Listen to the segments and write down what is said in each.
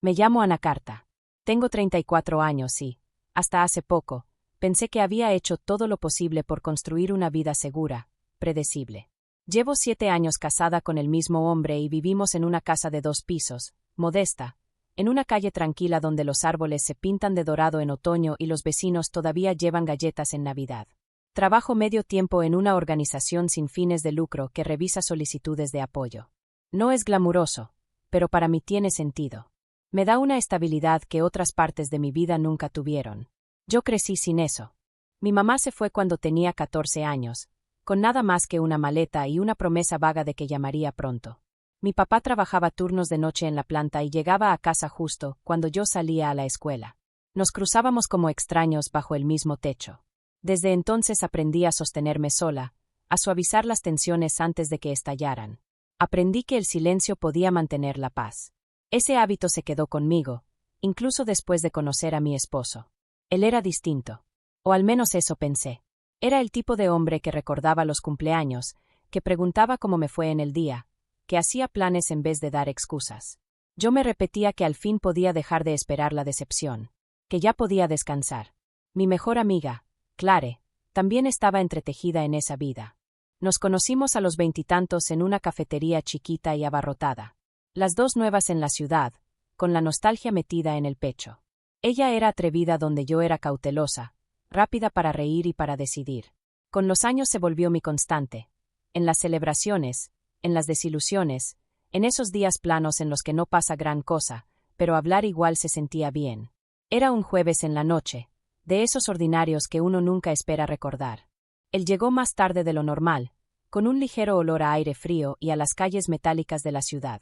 Me llamo Ana Carta. Tengo 34 años y, hasta hace poco, pensé que había hecho todo lo posible por construir una vida segura, predecible. Llevo 7 años casada con el mismo hombre y vivimos en una casa de 2 pisos, modesta, en una calle tranquila donde los árboles se pintan de dorado en otoño y los vecinos todavía llevan galletas en Navidad. Trabajo medio tiempo en una organización sin fines de lucro que revisa solicitudes de apoyo. No es glamuroso, pero para mí tiene sentido. Me da una estabilidad que otras partes de mi vida nunca tuvieron. Yo crecí sin eso. Mi mamá se fue cuando tenía 14 años, con nada más que una maleta y una promesa vaga de que llamaría pronto. Mi papá trabajaba turnos de noche en la planta y llegaba a casa justo cuando yo salía a la escuela. Nos cruzábamos como extraños bajo el mismo techo. Desde entonces aprendí a sostenerme sola, a suavizar las tensiones antes de que estallaran. Aprendí que el silencio podía mantener la paz. Ese hábito se quedó conmigo, incluso después de conocer a mi esposo. Él era distinto. O al menos eso pensé. Era el tipo de hombre que recordaba los cumpleaños, que preguntaba cómo me fue en el día, que hacía planes en vez de dar excusas. Yo me repetía que al fin podía dejar de esperar la decepción, que ya podía descansar. Mi mejor amiga, Clare, también estaba entretejida en esa vida. Nos conocimos a los 20 en una cafetería chiquita y abarrotada. Las dos nuevas en la ciudad, con la nostalgia metida en el pecho. Ella era atrevida donde yo era cautelosa, rápida para reír y para decidir. Con los años se volvió mi constante. En las celebraciones, en las desilusiones, en esos días planos en los que no pasa gran cosa, pero hablar igual se sentía bien. Era un jueves en la noche, de esos ordinarios que uno nunca espera recordar. Él llegó más tarde de lo normal, con un ligero olor a aire frío y a las calles metálicas de la ciudad.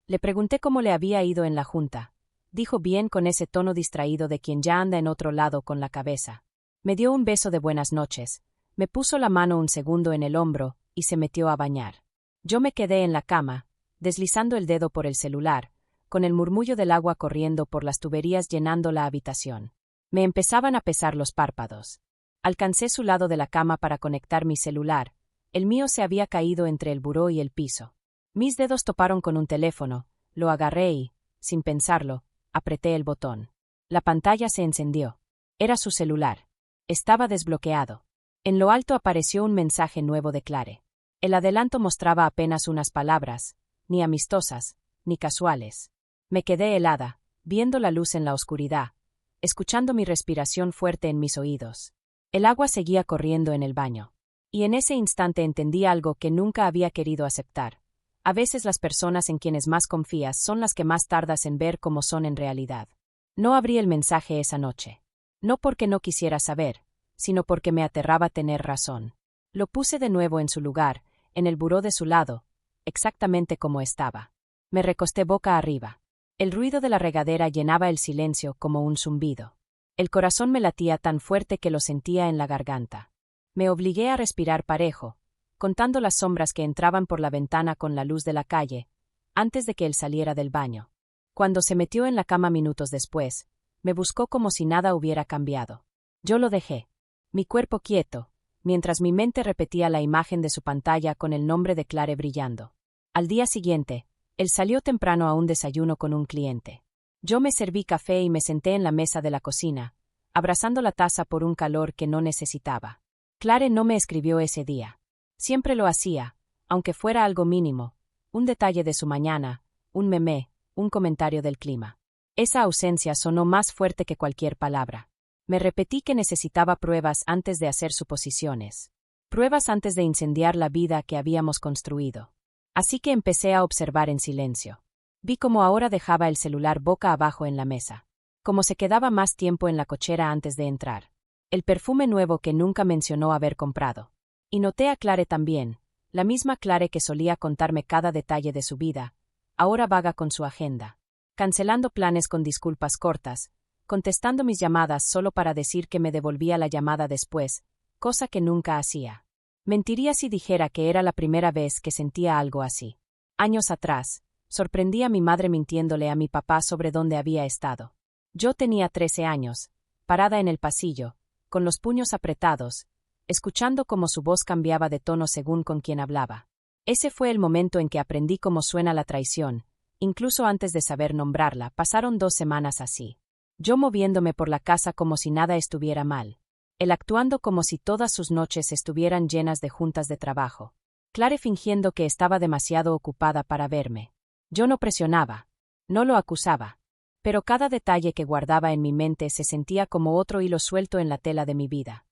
Le pregunté cómo le había ido en la junta. Dijo bien con ese tono distraído de quien ya anda en otro lado con la cabeza. Me dio un beso de buenas noches, me puso la mano un segundo en el hombro y se metió a bañar. Yo me quedé en la cama, deslizando el dedo por el celular, con el murmullo del agua corriendo por las tuberías llenando la habitación. Me empezaban a pesar los párpados. Alcancé su lado de la cama para conectar mi celular. El mío se había caído entre el buró y el piso. Mis dedos toparon con un teléfono, lo agarré y, sin pensarlo, apreté el botón. La pantalla se encendió. Era su celular. Estaba desbloqueado. En lo alto apareció un mensaje nuevo de Clare. El adelanto mostraba apenas unas palabras, ni amistosas, ni casuales. Me quedé helada, viendo la luz en la oscuridad, escuchando mi respiración fuerte en mis oídos. El agua seguía corriendo en el baño. Y en ese instante entendí algo que nunca había querido aceptar. A veces las personas en quienes más confías son las que más tardas en ver cómo son en realidad. No abrí el mensaje esa noche. No porque no quisiera saber, sino porque me aterraba tener razón. Lo puse de nuevo en su lugar, en el buró de su lado, exactamente como estaba. Me recosté boca arriba. El ruido de la regadera llenaba el silencio como un zumbido. El corazón me latía tan fuerte que lo sentía en la garganta. Me obligué a respirar parejo, contando las sombras que entraban por la ventana con la luz de la calle, antes de que él saliera del baño. Cuando se metió en la cama minutos después, me buscó como si nada hubiera cambiado. Yo lo dejé. Mi cuerpo quieto, mientras mi mente repetía la imagen de su pantalla con el nombre de Clare brillando. Al día siguiente, él salió temprano a un desayuno con un cliente. Yo me serví café y me senté en la mesa de la cocina, abrazando la taza por un calor que no necesitaba. Clare no me escribió ese día. Siempre lo hacía, aunque fuera algo mínimo, un detalle de su mañana, un meme, un comentario del clima. Esa ausencia sonó más fuerte que cualquier palabra. Me repetí que necesitaba pruebas antes de hacer suposiciones. Pruebas antes de incendiar la vida que habíamos construido. Así que empecé a observar en silencio. Vi cómo ahora dejaba el celular boca abajo en la mesa. Cómo se quedaba más tiempo en la cochera antes de entrar. El perfume nuevo que nunca mencionó haber comprado. Y noté a Clare también, la misma Clare que solía contarme cada detalle de su vida, ahora vaga con su agenda. Cancelando planes con disculpas cortas, contestando mis llamadas solo para decir que me devolvía la llamada después, cosa que nunca hacía. Mentiría si dijera que era la primera vez que sentía algo así. Años atrás, sorprendí a mi madre mintiéndole a mi papá sobre dónde había estado. Yo tenía 13 años, parada en el pasillo, con los puños apretados, escuchando cómo su voz cambiaba de tono según con quién hablaba. Ese fue el momento en que aprendí cómo suena la traición, incluso antes de saber nombrarla. Pasaron 2 semanas así. Yo moviéndome por la casa como si nada estuviera mal. Él actuando como si todas sus noches estuvieran llenas de juntas de trabajo. Clare fingiendo que estaba demasiado ocupada para verme. Yo no presionaba. No lo acusaba. Pero cada detalle que guardaba en mi mente se sentía como otro hilo suelto en la tela de mi vida.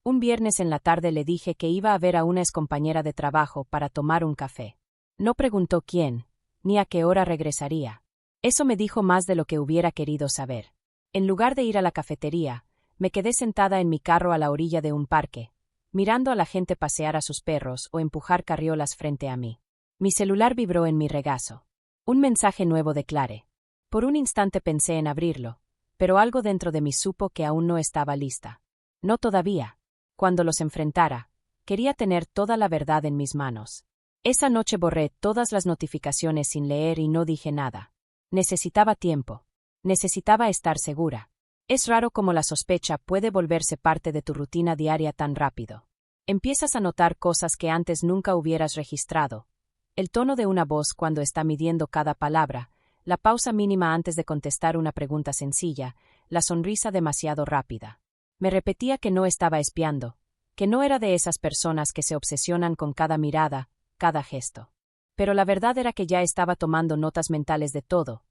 Un viernes en la tarde le dije que iba a ver a una excompañera de trabajo para tomar un café. No preguntó quién, ni a qué hora regresaría. Eso me dijo más de lo que hubiera querido saber. En lugar de ir a la cafetería, me quedé sentada en mi carro a la orilla de un parque, mirando a la gente pasear a sus perros o empujar carriolas frente a mí. Mi celular vibró en mi regazo. Un mensaje nuevo de Clare. Por un instante pensé en abrirlo, pero algo dentro de mí supo que aún no estaba lista. No todavía. Cuando los enfrentara, quería tener toda la verdad en mis manos. Esa noche borré todas las notificaciones sin leer y no dije nada. Necesitaba tiempo. Necesitaba estar segura. Es raro cómo la sospecha puede volverse parte de tu rutina diaria tan rápido. Empiezas a notar cosas que antes nunca hubieras registrado. El tono de una voz cuando está midiendo cada palabra, la pausa mínima antes de contestar una pregunta sencilla, la sonrisa demasiado rápida. Me repetía que no estaba espiando, que no era de esas personas que se obsesionan con cada mirada, cada gesto. Pero la verdad era que ya estaba tomando notas mentales de todo.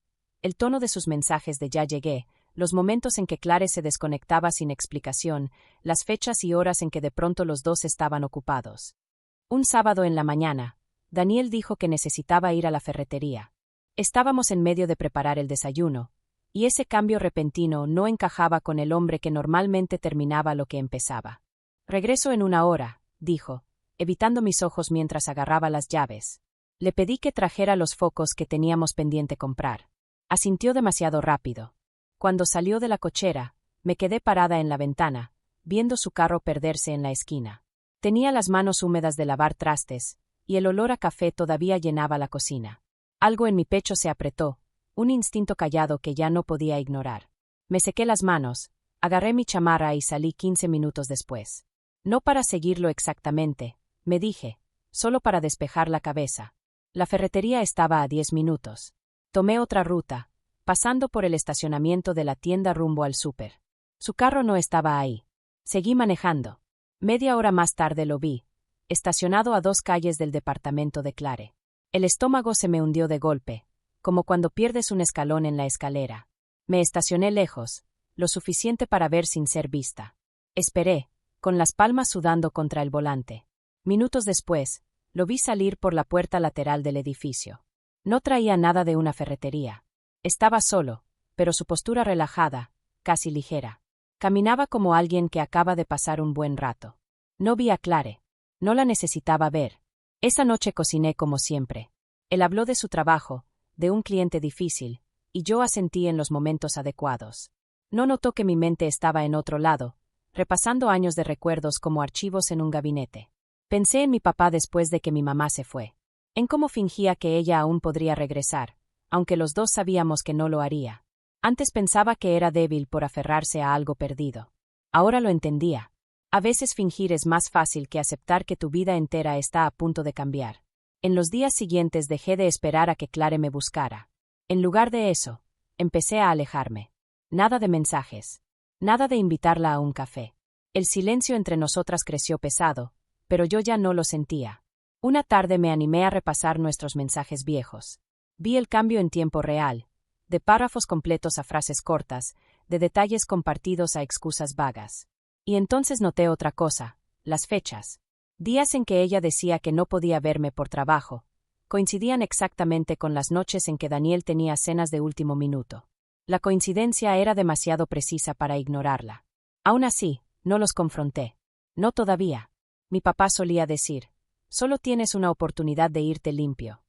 El tono de sus mensajes de ya llegué, los momentos en que Clare se desconectaba sin explicación, las fechas y horas en que de pronto los dos estaban ocupados. Un sábado en la mañana, Daniel dijo que necesitaba ir a la ferretería. Estábamos en medio de preparar el desayuno, y ese cambio repentino no encajaba con el hombre que normalmente terminaba lo que empezaba. Regreso en 1 hora, dijo, evitando mis ojos mientras agarraba las llaves. Le pedí que trajera los focos que teníamos pendiente comprar. Asintió demasiado rápido. Cuando salió de la cochera, me quedé parada en la ventana, viendo su carro perderse en la esquina. Tenía las manos húmedas de lavar trastes, y el olor a café todavía llenaba la cocina. Algo en mi pecho se apretó, un instinto callado que ya no podía ignorar. Me sequé las manos, agarré mi chamarra y salí 15 minutos después. No para seguirlo exactamente, me dije, solo para despejar la cabeza. La ferretería estaba a 10 minutos. Tomé otra ruta, pasando por el estacionamiento de la tienda rumbo al súper. Su carro no estaba ahí. Seguí manejando. Media hora más tarde lo vi, estacionado a 2 calles del departamento de Clare. El estómago se me hundió de golpe, como cuando pierdes un escalón en la escalera. Me estacioné lejos, lo suficiente para ver sin ser vista. Esperé, con las palmas sudando contra el volante. Minutos después, lo vi salir por la puerta lateral del edificio. No traía nada de una ferretería. Estaba solo, pero su postura relajada, casi ligera. Caminaba como alguien que acaba de pasar un buen rato. No vi a Clare. No la necesitaba ver. Esa noche cociné como siempre. Él habló de su trabajo, de un cliente difícil, y yo asentí en los momentos adecuados. No notó que mi mente estaba en otro lado, repasando años de recuerdos como archivos en un gabinete. Pensé en mi papá después de que mi mamá se fue. En cómo fingía que ella aún podría regresar, aunque los dos sabíamos que no lo haría. Antes pensaba que era débil por aferrarse a algo perdido. Ahora lo entendía. A veces fingir es más fácil que aceptar que tu vida entera está a punto de cambiar. En los días siguientes dejé de esperar a que Clare me buscara. En lugar de eso, empecé a alejarme. Nada de mensajes. Nada de invitarla a un café. El silencio entre nosotras creció pesado, pero yo ya no lo sentía. Una tarde me animé a repasar nuestros mensajes viejos. Vi el cambio en tiempo real, de párrafos completos a frases cortas, de detalles compartidos a excusas vagas. Y entonces noté otra cosa, las fechas. Días en que ella decía que no podía verme por trabajo, coincidían exactamente con las noches en que Daniel tenía cenas de último minuto. La coincidencia era demasiado precisa para ignorarla. Aún así, no los confronté. No todavía. Mi papá solía decir, solo tienes una oportunidad de irte limpio.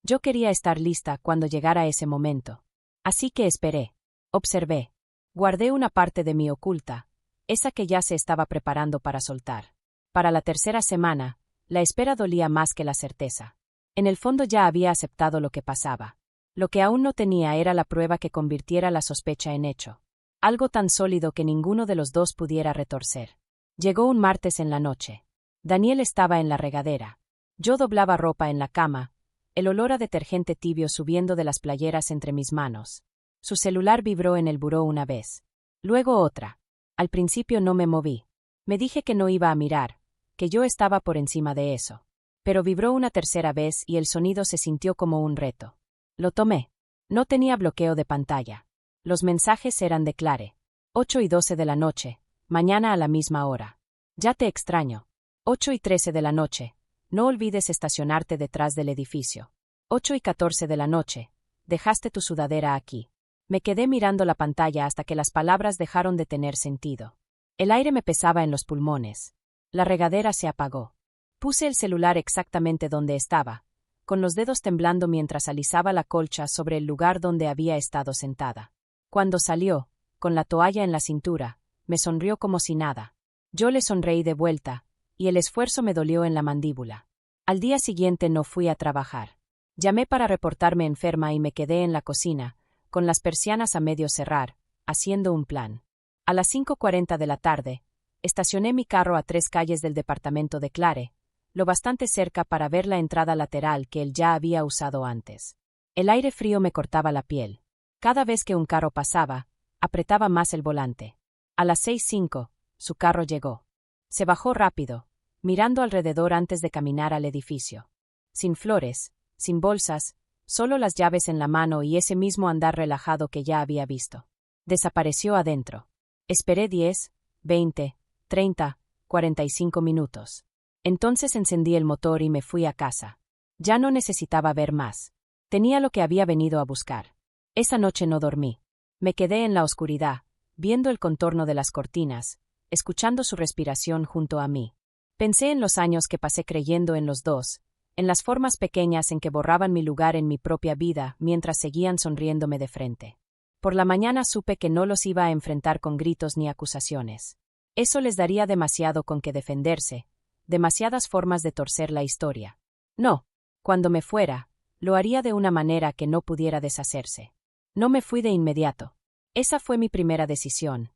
Yo quería estar lista cuando llegara ese momento. Así que esperé. Observé. Guardé una parte de mí oculta, esa que ya se estaba preparando para soltar. Para la tercera semana, la espera dolía más que la certeza. En el fondo ya había aceptado lo que pasaba. Lo que aún no tenía era la prueba que convirtiera la sospecha en hecho. Algo tan sólido que ninguno de los dos pudiera retorcer. Llegó un martes en la noche. Daniel estaba en la regadera. Yo doblaba ropa en la cama. el olor a detergente tibio subiendo de las playeras entre mis manos. Su celular vibró en el buró una vez. Luego otra. Al principio no me moví. Me dije que no iba a mirar, que yo estaba por encima de eso. Pero vibró una tercera vez y el sonido se sintió como un reto. Lo tomé. No tenía bloqueo de pantalla. Los mensajes eran de Clare. 8:12 de la noche. Mañana a la misma hora. Ya te extraño. 8:13 de la noche. No olvides estacionarte detrás del edificio. 8:14 de la noche. Dejaste tu sudadera aquí. Me quedé mirando la pantalla hasta que las palabras dejaron de tener sentido. El aire me pesaba en los pulmones. La regadera se apagó. Puse el celular exactamente donde estaba, con los dedos temblando mientras alisaba la colcha sobre el lugar donde había estado sentada. Cuando salió, con la toalla en la cintura, me sonrió como si nada. Yo le sonreí de vuelta, y el esfuerzo me dolió en la mandíbula. Al día siguiente no fui a trabajar. Llamé para reportarme enferma y me quedé en la cocina, con las persianas a medio cerrar, haciendo un plan. A las 5:40 de la tarde, estacioné mi carro a 3 calles del departamento de Clare, lo bastante cerca para ver la entrada lateral que él ya había usado antes. El aire frío me cortaba la piel. Cada vez que un carro pasaba, apretaba más el volante. A las 6:05, su carro llegó. Se bajó rápido, mirando alrededor antes de caminar al edificio. Sin flores, sin bolsas, solo las llaves en la mano y ese mismo andar relajado que ya había visto. Desapareció adentro. Esperé 10, 20, 30, 45 minutos. Entonces encendí el motor y me fui a casa. Ya no necesitaba ver más. Tenía lo que había venido a buscar. Esa noche no dormí. Me quedé en la oscuridad, viendo el contorno de las cortinas, escuchando su respiración junto a mí. Pensé en los años que pasé creyendo en los dos, en las formas pequeñas en que borraban mi lugar en mi propia vida mientras seguían sonriéndome de frente. Por la mañana supe que no los iba a enfrentar con gritos ni acusaciones. Eso les daría demasiado con que defenderse, demasiadas formas de torcer la historia. No, cuando me fuera, lo haría de una manera que no pudiera deshacerse. No me fui de inmediato. Esa fue mi primera decisión.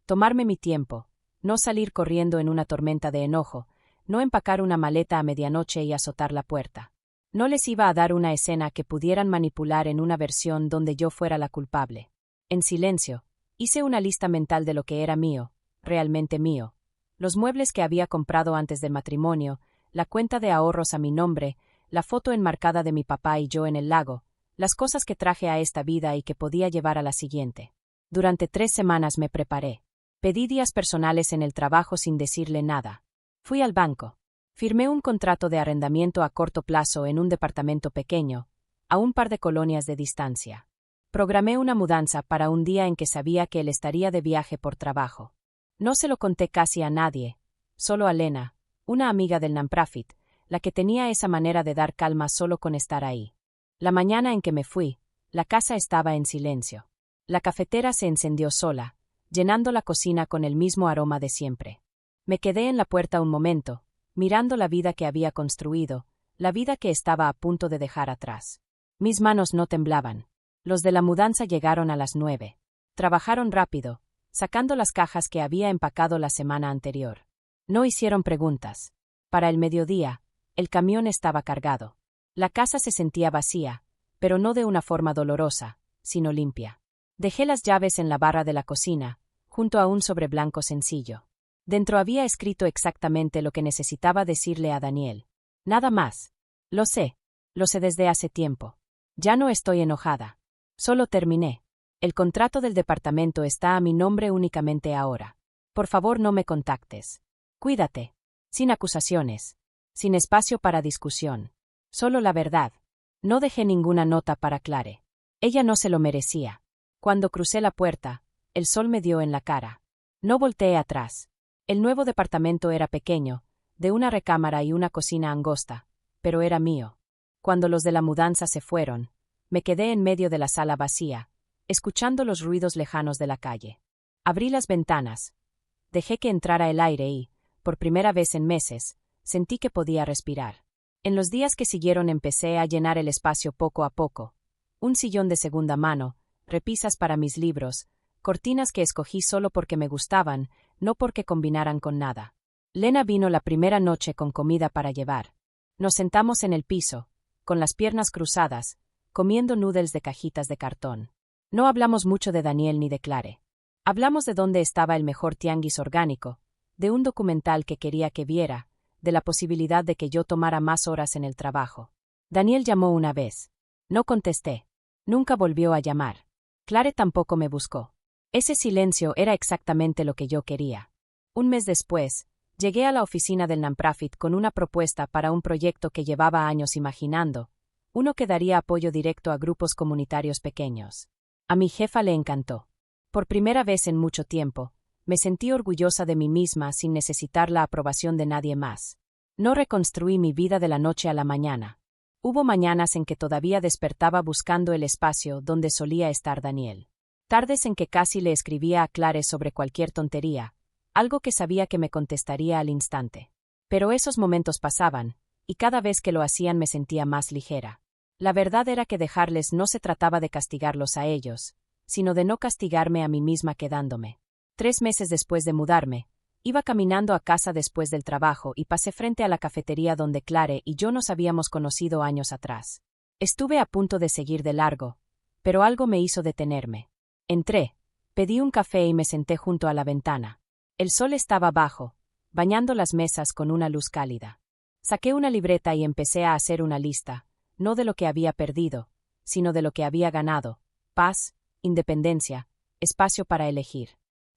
Tomarme mi tiempo, no salir corriendo en una tormenta de enojo, no empacar una maleta a medianoche y azotar la puerta. No les iba a dar una escena que pudieran manipular en una versión donde yo fuera la culpable. En silencio, hice una lista mental de lo que era mío, realmente mío. Los muebles que había comprado antes del matrimonio, la cuenta de ahorros a mi nombre, la foto enmarcada de mi papá y yo en el lago, las cosas que traje a esta vida y que podía llevar a la siguiente. Durante 3 semanas me preparé. Pedí días personales en el trabajo sin decirle nada. Fui al banco. Firmé un contrato de arrendamiento a corto plazo en un departamento pequeño, a un par de colonias de distancia. Programé una mudanza para un día en que sabía que él estaría de viaje por trabajo. No se lo conté casi a nadie, solo a Lena, una amiga del nonprofit, la que tenía esa manera de dar calma solo con estar ahí. La mañana en que me fui, la casa estaba en silencio. La cafetera se encendió sola, llenando la cocina con el mismo aroma de siempre. Me quedé en la puerta un momento, mirando la vida que había construido, la vida que estaba a punto de dejar atrás. Mis manos no temblaban. Los de la mudanza llegaron a las 9. Trabajaron rápido, sacando las cajas que había empacado la semana anterior. No hicieron preguntas. Para el mediodía, el camión estaba cargado. La casa se sentía vacía, pero no de una forma dolorosa, sino limpia. Dejé las llaves en la barra de la cocina, junto a un sobre blanco sencillo. Dentro había escrito exactamente lo que necesitaba decirle a Daniel. Nada más. Lo sé desde hace tiempo. Ya no estoy enojada. Solo terminé. El contrato del departamento está a mi nombre únicamente ahora. Por favor, no me contactes. Cuídate. Sin acusaciones. Sin espacio para discusión. Solo la verdad. No dejé ninguna nota para Clare. Ella no se lo merecía. Cuando crucé la puerta, el sol me dio en la cara. No volteé atrás. El nuevo departamento era pequeño, de una recámara y una cocina angosta, pero era mío. Cuando los de la mudanza se fueron, me quedé en medio de la sala vacía, escuchando los ruidos lejanos de la calle. Abrí las ventanas. Dejé que entrara el aire y, por primera vez en meses, sentí que podía respirar. En los días que siguieron empecé a llenar el espacio poco a poco. Un sillón de segunda mano, repisas para mis libros, cortinas que escogí solo porque me gustaban, no porque combinaran con nada. Lena vino la primera noche con comida para llevar. Nos sentamos en el piso, con las piernas cruzadas, comiendo noodles de cajitas de cartón. No hablamos mucho de Daniel ni de Clare. Hablamos de dónde estaba el mejor tianguis orgánico, de un documental que quería que viera, de la posibilidad de que yo tomara más horas en el trabajo. Daniel llamó una vez. No contesté. Nunca volvió a llamar. Clare tampoco me buscó. Ese silencio era exactamente lo que yo quería. Un mes después, llegué a la oficina del Nonprofit con una propuesta para un proyecto que llevaba años imaginando, uno que daría apoyo directo a grupos comunitarios pequeños. A mi jefa le encantó. Por primera vez en mucho tiempo, me sentí orgullosa de mí misma sin necesitar la aprobación de nadie más. No reconstruí mi vida de la noche a la mañana. Hubo mañanas en que todavía despertaba buscando el espacio donde solía estar Daniel. Tardes en que casi le escribía a Clare sobre cualquier tontería, algo que sabía que me contestaría al instante. Pero esos momentos pasaban, y cada vez que lo hacían me sentía más ligera. La verdad era que dejarles no se trataba de castigarlos a ellos, sino de no castigarme a mí misma quedándome. 3 meses después de mudarme, iba caminando a casa después del trabajo y pasé frente a la cafetería donde Clare y yo nos habíamos conocido años atrás. Estuve a punto de seguir de largo, pero algo me hizo detenerme. Entré, pedí un café y me senté junto a la ventana. El sol estaba bajo, bañando las mesas con una luz cálida. Saqué una libreta y empecé a hacer una lista, no de lo que había perdido, sino de lo que había ganado: paz, independencia, espacio para elegir.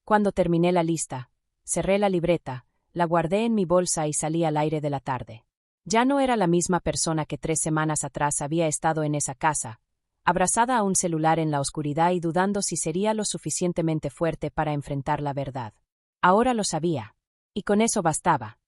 Cuando terminé la lista, cerré la libreta, la guardé en mi bolsa y salí al aire de la tarde. Ya no era la misma persona que 3 semanas atrás había estado en esa casa, abrazada a un celular en la oscuridad y dudando si sería lo suficientemente fuerte para enfrentar la verdad. Ahora lo sabía. Y con eso bastaba.